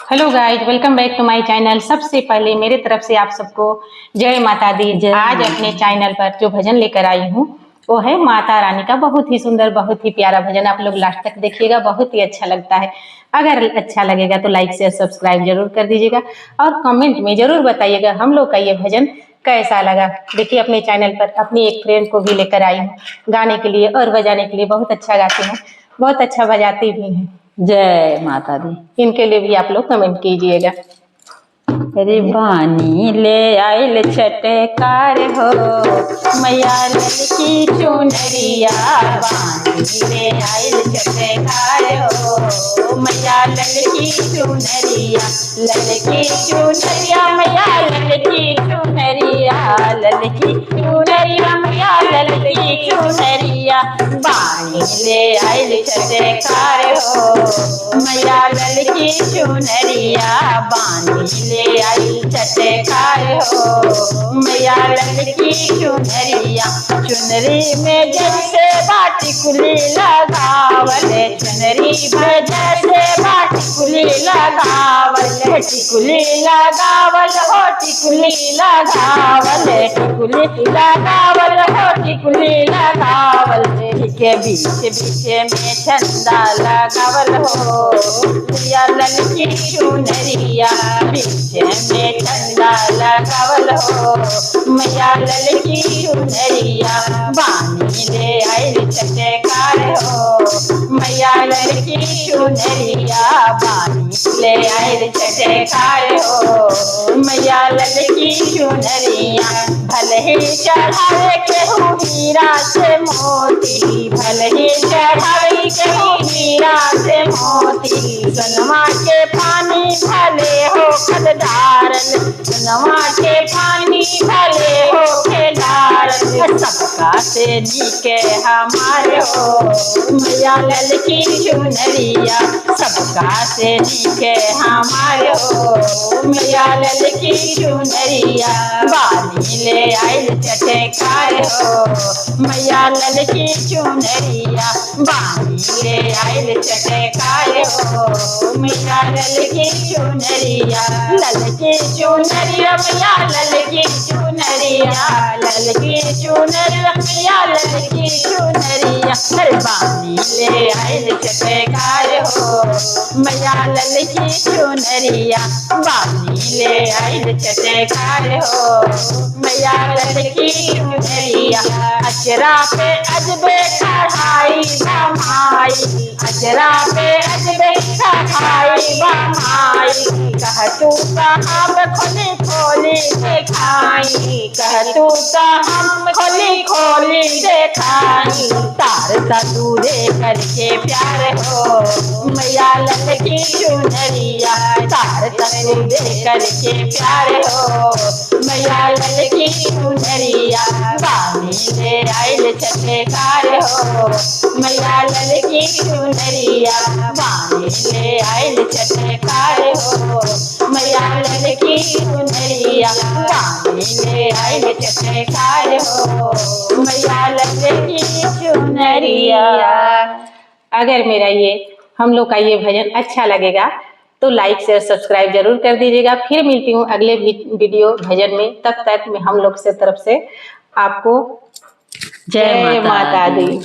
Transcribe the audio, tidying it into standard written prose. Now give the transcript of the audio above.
Hello guys, welcome back to my channel. सबसे पहले मेरे तरफ से आप सबको जय माता दी। आज अपने चैनल पर जो भजन लेकर आई हूँ वो है माता रानी का बहुत ही सुंदर, बहुत ही प्यारा भजन। आप लोग लास्ट तक देखिएगा, बहुत ही अच्छा लगता है। अगर अच्छा लगेगा तो लाइक शेयर सब्सक्राइब जरूर कर दीजिएगा और कमेंट में जरूर बताइएगा हम लोग का ये भजन कैसा लगा। देखिए, अपने चैनल पर अपनी एक फ्रेंड को भी लेकर आई हूँ गाने के लिए और बजाने के लिए। बहुत अच्छा गाती हैं, बहुत अच्छा बजाती भी हैं। जय माता दी। इनके लिए भी आप लोग कमेंट कीजिएगा। अरे बानी ले आइल छटकार हो, मैया ललकी चुनरिया। बानी ले आइल छटकार हो, मैया ललकी चुनरिया। ललकी चुनरिया मैया ललकी चुनरिया, ललकी चुनरिया मैया ललकी चुनरिया। बानी ले आइल छटकार हो, मैया ललकी चुनरिया। बानी ले आई छटकार हो, मैया ललकी चुनरिया। चुनरी में जैसे बाटी कुली लगावल, चुनरी में जैसे बाटी कुली लगावल। टिकुली लगावल हो, टिकुली लगावल, टिकुली लगावल हो, टिकुली लगावल। के बीच बीच में चंदा लगावल हो, मैया ललकी चुनरिया। बीच में चंदा लगावल हो, मैया ललकी चुनरिया। बानी ले आइल छटकार हो, मैया ललकी चुनरिया। बानी ले आइल छटकार हो, मैया ललकी चुनरिया। भले ही चढ़ावे केहू हीरा से मोती, भले ही चढ़ावे केहू हीरा से मोती। सोनमा के पानी भले हो खलदारन, सोनमा के पानी भले हो खलदारन। सबका से नीके हमारे हो, मैया ललकी चुनरिया। सबका से नीके हमारे हो, मैया ललकी चुनरिया। बानी ले आइल छटकार हो, मैया ललकी चुनरिया। बानी ले आइल छटकार हो, मैया ललकी चुनरिया। ललकी चुनरिया मैया ललकी चुनरिया, ललकी चुनरिया मैया ललकी चुनरिया। बानी ले आइल छटकार हो, मैया ललकी चुनरिया। बानी ले आइल छटकार हो, मैया ललकी चुनरिया। अचरा पे अजबे कढ़ाई बमाई, अचरा पे अजबे कढ़ाई बमाई। कह तू हम खोली खोली दिखाई, कह तू हम खोली खोली दिखाई। तार तूरे करके प्यार हो, मैया ललकी चुनरिया। तार तूरे करके प्यार हो, मैया ललकी चुनरिया। बानी ले आइल छटकार हो, मैया ललकी चुनरिया। बानी ले आइल छटकार हो, मैया ललकी चुनरिया। बानी ले आइल छटकार हो, मैया ललकी चुनरिया। अगर मेरा ये हम लोग का ये भजन अच्छा लगेगा तो लाइक शेयर सब्सक्राइब जरूर कर दीजिएगा। फिर मिलती हूँ अगले वीडियो भजन में। तब तक मैं हम लोग से तरफ से आपको जय माता दी।